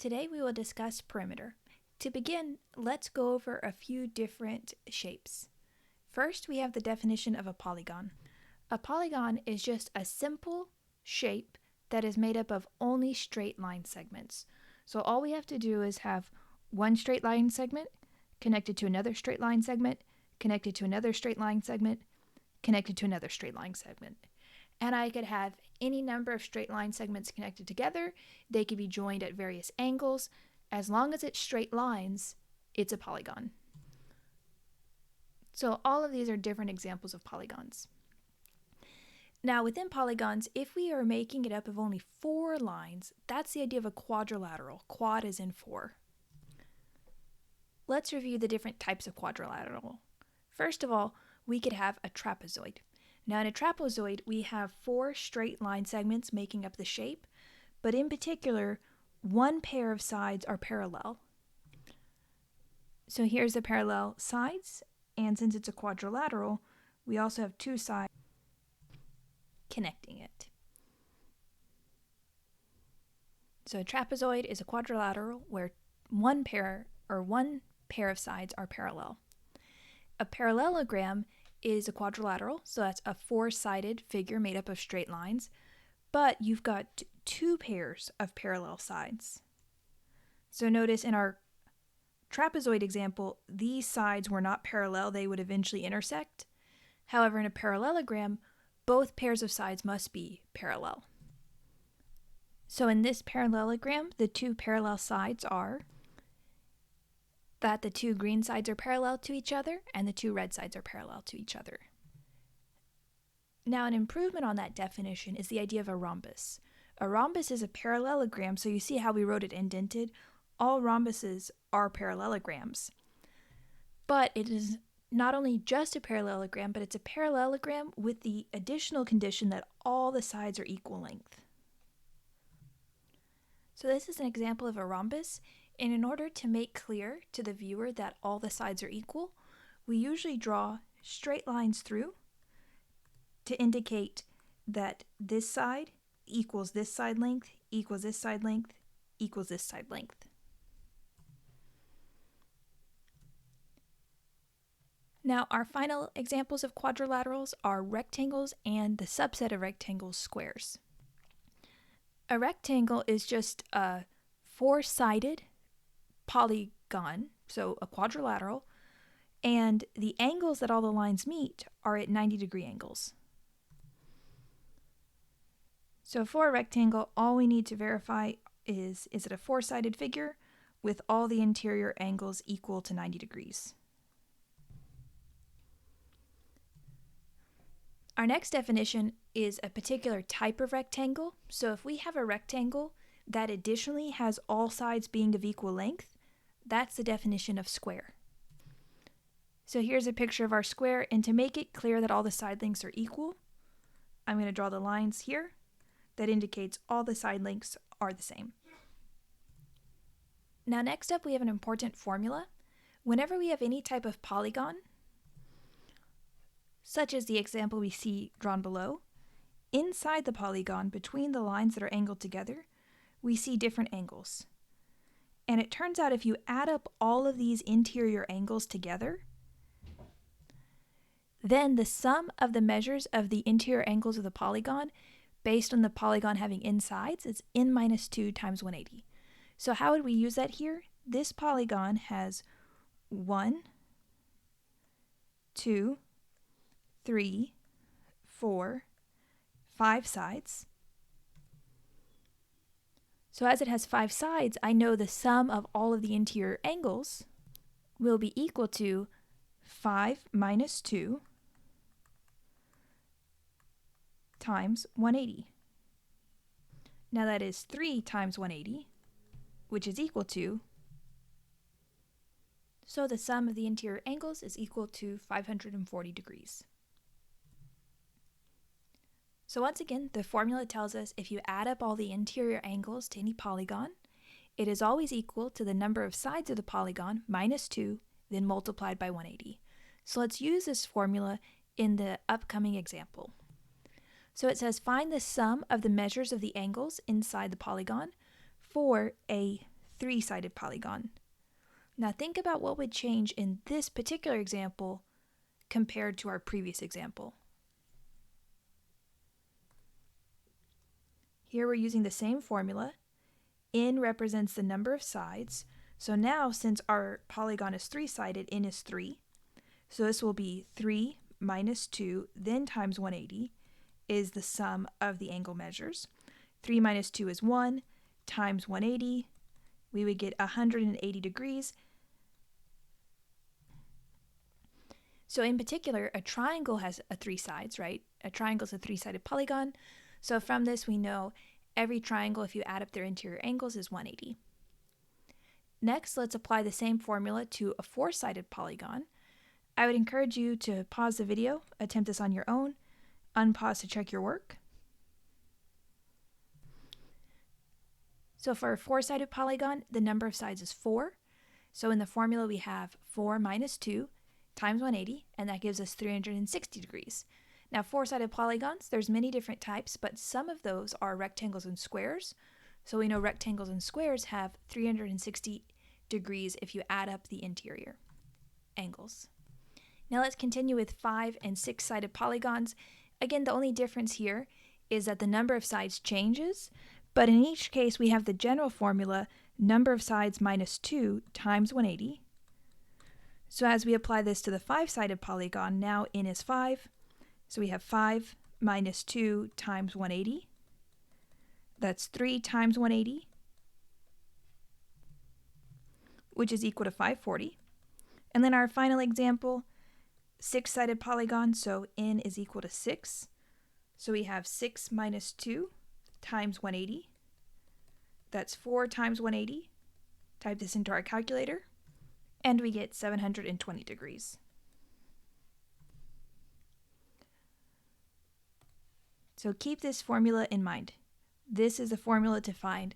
Today we will discuss perimeter. To begin, let's go over a few different shapes. First, we have the definition of a polygon. A polygon is just a simple shape that is made up of only straight line segments. So all we have to do is have one straight line segment connected to another straight line segment, connected to another straight line segment, connected to another straight line segment. And I could have any number of straight line segments connected together. They could be joined at various angles. As long as it's straight lines, it's a polygon. So all of these are different examples of polygons. Now within polygons, if we are making it up of only 4 lines, that's the idea of a quadrilateral. Quad is in 4. Let's review the different types of quadrilateral. First of all, we could have a trapezoid. Now in a trapezoid, we have 4 straight line segments making up the shape, but in particular, one pair of sides are parallel. So here's the parallel sides, and since it's a quadrilateral, we also have 2 sides connecting it. So a trapezoid is a quadrilateral where one pair of sides are parallel. A parallelogram is a quadrilateral, so that's a 4-sided figure made up of straight lines, but you've got 2 pairs of parallel sides. So notice in our trapezoid example, these sides were not parallel, they would eventually intersect. However, in a parallelogram, both pairs of sides must be parallel. So in this parallelogram, the 2 parallel sides are that the 2 green sides are parallel to each other and the 2 red sides are parallel to each other. Now an improvement on that definition is the idea of a rhombus. A rhombus is a parallelogram, so you see how we wrote it indented? All rhombuses are parallelograms. But it is not only just a parallelogram, but it's a parallelogram with the additional condition that all the sides are equal length. So this is an example of a rhombus. And in order to make clear to the viewer that all the sides are equal, we usually draw straight lines through to indicate that this side equals this side length, equals this side length, equals this side length. Now our final examples of quadrilaterals are rectangles and the subset of rectangles, squares. A rectangle is just a 4-sided polygon, so a quadrilateral, and the angles that all the lines meet are at 90-degree angles. So for a rectangle, all we need to verify is it a 4-sided figure with all the interior angles equal to 90 degrees. Our next definition is a particular type of rectangle. So if we have a rectangle that additionally has all sides being of equal length, that's the definition of square. So here's a picture of our square, and to make it clear that all the side lengths are equal, I'm going to draw the lines here that indicates all the side lengths are the same. Now next up we have an important formula. Whenever we have any type of polygon, such as the example we see drawn below, inside the polygon, between the lines that are angled together, we see different angles. And it turns out if you add up all of these interior angles together, then the sum of the measures of the interior angles of the polygon, based on the polygon having insides, is n minus 2 times 180. So how would we use that here? This polygon has 1, 2, 3, 4, 5 sides. So as it has 5 sides, I know the sum of all of the interior angles will be equal to 5 minus 2 times 180. Now that is 3 times 180, which is equal to, so the sum of the interior angles is equal to 540 degrees. So once again, the formula tells us if you add up all the interior angles to any polygon, it is always equal to the number of sides of the polygon minus 2, then multiplied by 180. So let's use this formula in the upcoming example. So it says find the sum of the measures of the angles inside the polygon for a three-sided polygon. Now think about what would change in this particular example compared to our previous example. Here we're using the same formula. N represents the number of sides. So now, since our polygon is three-sided, n is 3. So this will be 3 minus 2, then times 180 is the sum of the angle measures. 3 minus 2 is 1, times 180, we would get 180 degrees. So in particular, a triangle has three sides, right? A triangle is a three-sided polygon. So from this, we know every triangle, if you add up their interior angles, is 180. Next, let's apply the same formula to a four-sided polygon. I would encourage you to pause the video, attempt this on your own, unpause to check your work. So for a four-sided polygon, the number of sides is 4. So in the formula, we have 4 minus 2 times 180, and that gives us 360 degrees. Now, four-sided polygons, there's many different types, but some of those are rectangles and squares. So we know rectangles and squares have 360 degrees if you add up the interior angles. Now let's continue with 5- and 6-sided polygons. Again, the only difference here is that the number of sides changes, but in each case we have the general formula, number of sides minus 2 times 180. So as we apply this to the 5-sided polygon, now n is 5. So we have 5 minus 2 times 180. That's 3 times 180, which is equal to 540. And then our final example, 6-sided polygon, so n is equal to 6. So we have 6 minus 2 times 180. That's 4 times 180. Type this into our calculator, and we get 720 degrees. So keep this formula in mind. This is the formula to find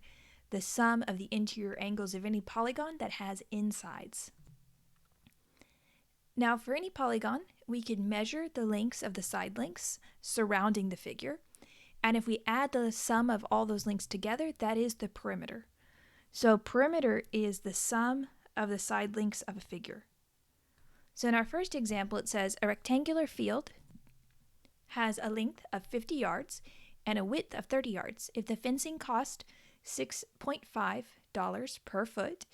the sum of the interior angles of any polygon that has n sides. Now for any polygon, we can measure the lengths of the side lengths surrounding the figure, and if we add the sum of all those lengths together, that is the perimeter. So perimeter is the sum of the side lengths of a figure. So in our first example, it says a rectangular field has a length of 50 yards and a width of 30 yards. If the fencing cost $6.5 per foot,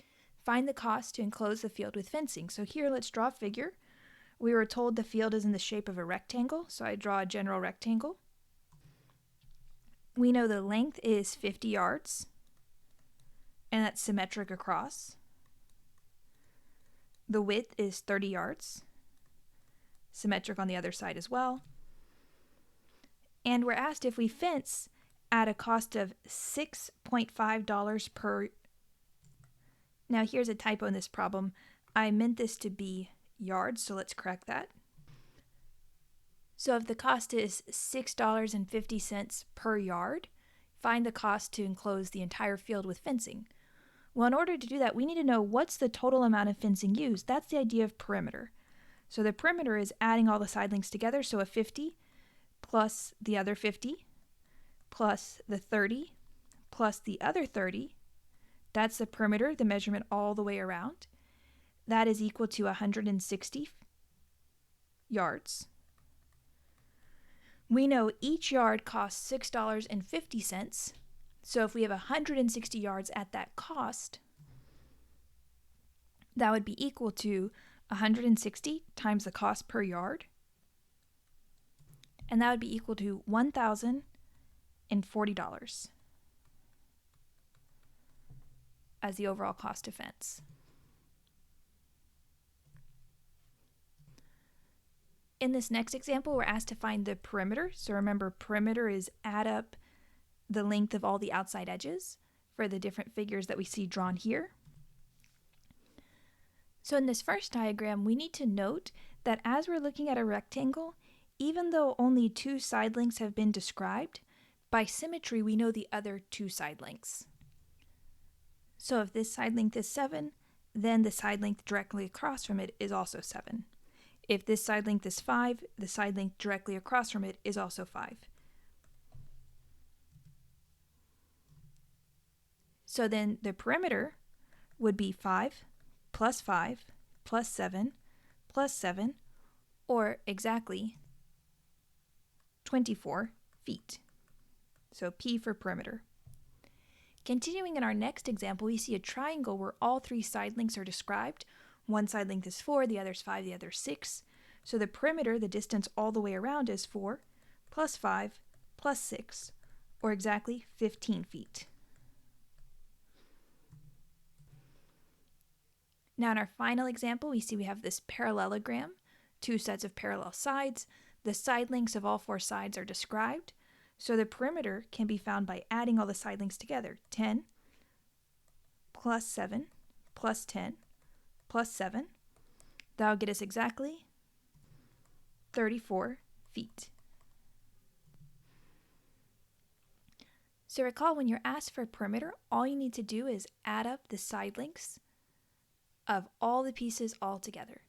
find the cost to enclose the field with fencing. So here, let's draw a figure. We were told the field is in the shape of a rectangle, so I draw a general rectangle. We know the length is 50 yards, and that's symmetric across. The width is 30 yards, symmetric on the other side as well. And we're asked if we fence at a cost of $6.5 per. Now here's a typo in this problem. I meant this to be yards, so let's correct that. So if the cost is $6.50 per yard, find the cost to enclose the entire field with fencing. Well, in order to do that, we need to know what's the total amount of fencing used. That's the idea of perimeter. So the perimeter is adding all the side lengths together, so a 50 plus the other 50 plus the 30 plus the other 30. That's the perimeter, the measurement all the way around. That is equal to 160 yards. We know each yard costs $6.50. So if we have 160 yards at that cost, that would be equal to 160 times the cost per yard. And that would be equal to $1,040 as the overall cost of fence. In this next example, we're asked to find the perimeter. So remember, perimeter is add up the length of all the outside edges for the different figures that we see drawn here. So in this first diagram, we need to note that as we're looking at a rectangle, even though only 2 side lengths have been described, by symmetry we know the other 2 side lengths. So if this side length is 7, then the side length directly across from it is also 7. If this side length is 5, the side length directly across from it is also 5. So then the perimeter would be 5 plus 5 plus 7 plus 7, or exactly 24 feet. So P for perimeter. Continuing in our next example, we see a triangle where all three side lengths are described. One side length is 4, the other's 5, the other's 6. So the perimeter, the distance all the way around, is 4 plus 5 plus 6, or exactly 15 feet. Now in our final example, we see we have this parallelogram, two sets of parallel sides. The side lengths of all four sides are described. So the perimeter can be found by adding all the side lengths together. 10 plus 7 plus 10 plus 7. That'll get us exactly 34 feet. So recall, when you're asked for a perimeter, all you need to do is add up the side lengths of all the pieces all together.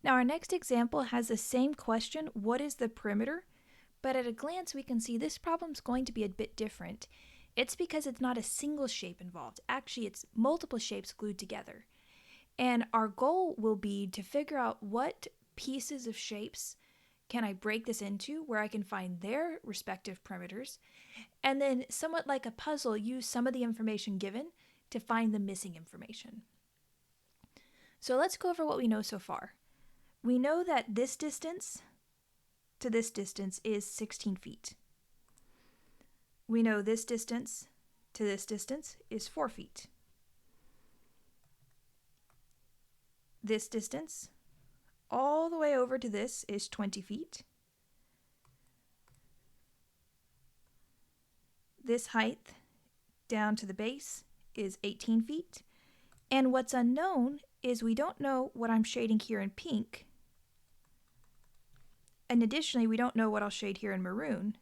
Now our next example has the same question, what is the perimeter? But at a glance we can see this problem's going to be a bit different. It's because it's not a single shape involved. Actually, it's multiple shapes glued together. And our goal will be to figure out what pieces of shapes can I break this into, where I can find their respective perimeters, and then, somewhat like a puzzle, use some of the information given to find the missing information. So let's go over what we know so far. We know that this distance to this distance is 16 feet. We know this distance to this distance is 4 feet. This distance all the way over to this is 20 feet. This height down to the base is 18 feet. And what's unknown is we don't know what I'm shading here in pink. And additionally, we don't know what I'll shade here in maroon.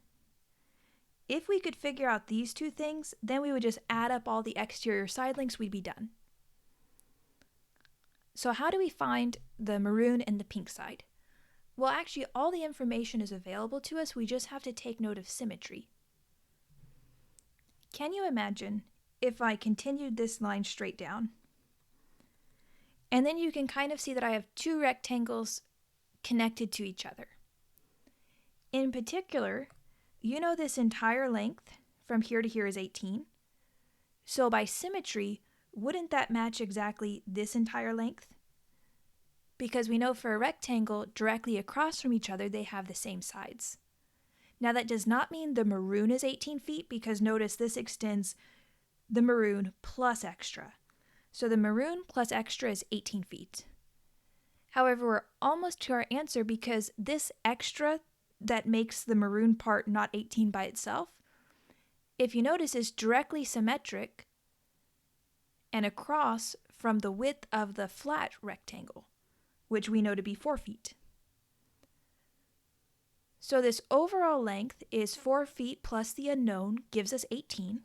If we could figure out these two things, then we would just add up all the exterior side lengths, we'd be done. So how do we find the maroon and the pink side? Well, actually, all the information is available to us. We just have to take note of symmetry. Can you imagine if I continued this line straight down? And then you can kind of see that I have two rectangles connected to each other. In particular, you know this entire length from here to here is 18. So by symmetry, wouldn't that match exactly this entire length? Because we know for a rectangle directly across from each other, they have the same sides. Now that does not mean the maroon is 18 feet, because notice this extends the maroon plus extra. So the maroon plus extra is 18 feet. However, we're almost to our answer, because this extra that makes the maroon part not 18 by itself, if you notice, is directly symmetric and across from the width of the flat rectangle, which we know to be 4 feet. So this overall length is 4 feet plus the unknown gives us 18.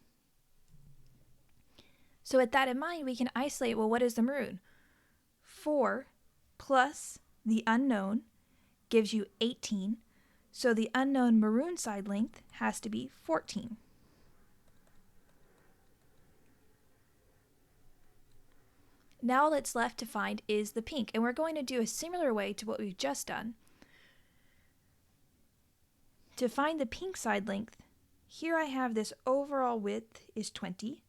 So with that in mind, we can isolate, well, what is the maroon? 4 plus the unknown gives you 18. So the unknown maroon side length has to be 14. Now all that's left to find is the pink, and we're going to do a similar way to what we've just done. To find the pink side length, here I have this overall width is 20.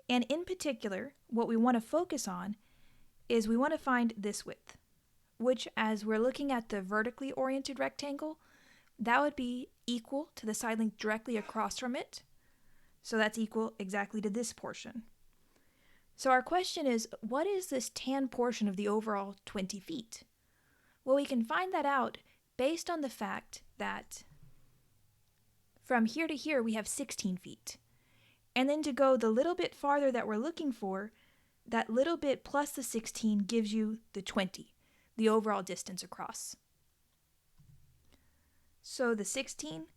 And in particular, what we want to focus on is we want to find this width, which, as we're looking at the vertically oriented rectangle, that would be equal to the side length directly across from it. So that's equal exactly to this portion. So our question is, what is this tan portion of the overall 20 feet? Well, we can find that out based on the fact that from here to here we have 16 feet. And then to go the little bit farther that we're looking for, that little bit plus the 16 gives you the 20, the overall distance across. So the 16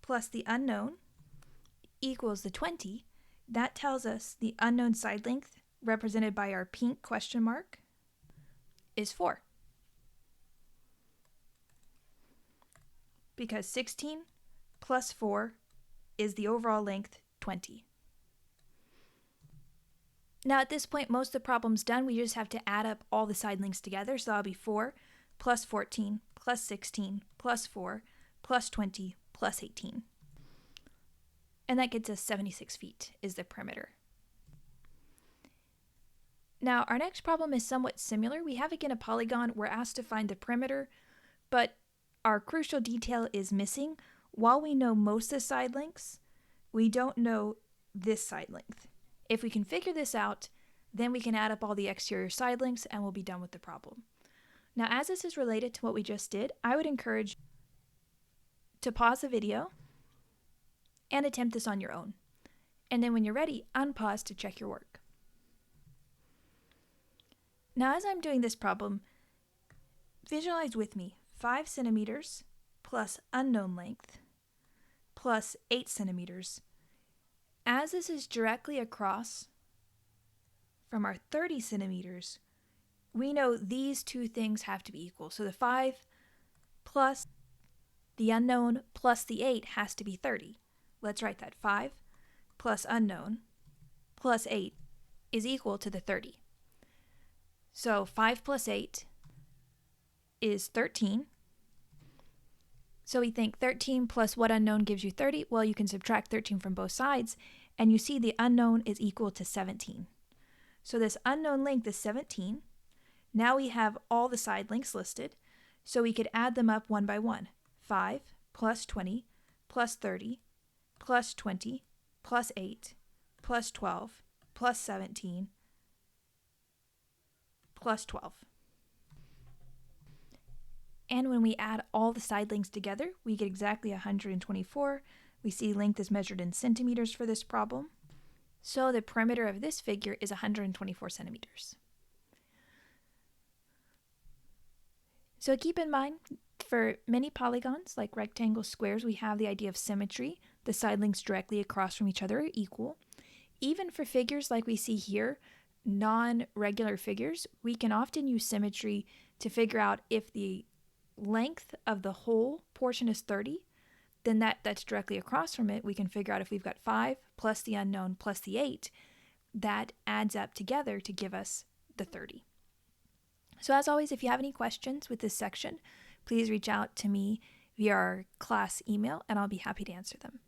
plus the unknown equals the 20. That tells us the unknown side length, represented by our pink question mark, is 4. Because 16 plus 4 is the overall length, 20. Now at this point, most of the problem's done. We just have to add up all the side lengths together. So that'll be 4 plus 14 plus 16 plus 4 plus 20 plus 18. And that gets us 76 feet is the perimeter. Now our next problem is somewhat similar. We have again a polygon. We're asked to find the perimeter, but our crucial detail is missing. While we know most of the side lengths, we don't know this side length. If we can figure this out, then we can add up all the exterior side lengths and we'll be done with the problem. Now, as this is related to what we just did, I would encourage you to pause the video and attempt this on your own. And then when you're ready, unpause to check your work. Now, as I'm doing this problem, visualize with me 5 centimeters plus unknown length plus 8 centimeters. As this is directly across from our 30 centimeters, we know these two things have to be equal. So the 5 plus the unknown plus the 8 has to be 30. Let's write that. 5 plus unknown plus 8 is equal to the 30. So 5 plus 8 is 13. So we think 13 plus what unknown gives you 30? Well, you can subtract 13 from both sides, and you see the unknown is equal to 17. So this unknown length is 17. Now we have all the side lengths listed, so we could add them up one by one. 5 plus 20 plus 30 plus 20 plus 8 plus 12 plus 17 plus 12. And when we add all the side lengths together, we get exactly 124. We see length is measured in centimeters for this problem. So the perimeter of this figure is 124 centimeters. So keep in mind, for many polygons, like rectangles, squares, we have the idea of symmetry. The side lengths directly across from each other are equal. Even for figures like we see here, non-regular figures, we can often use symmetry to figure out if the length of the whole portion is 30, then that's directly across from it. We can figure out if we've got 5 plus the unknown plus the 8, that adds up together to give us the 30. So as always, if you have any questions with this section, please reach out to me via our class email and I'll be happy to answer them.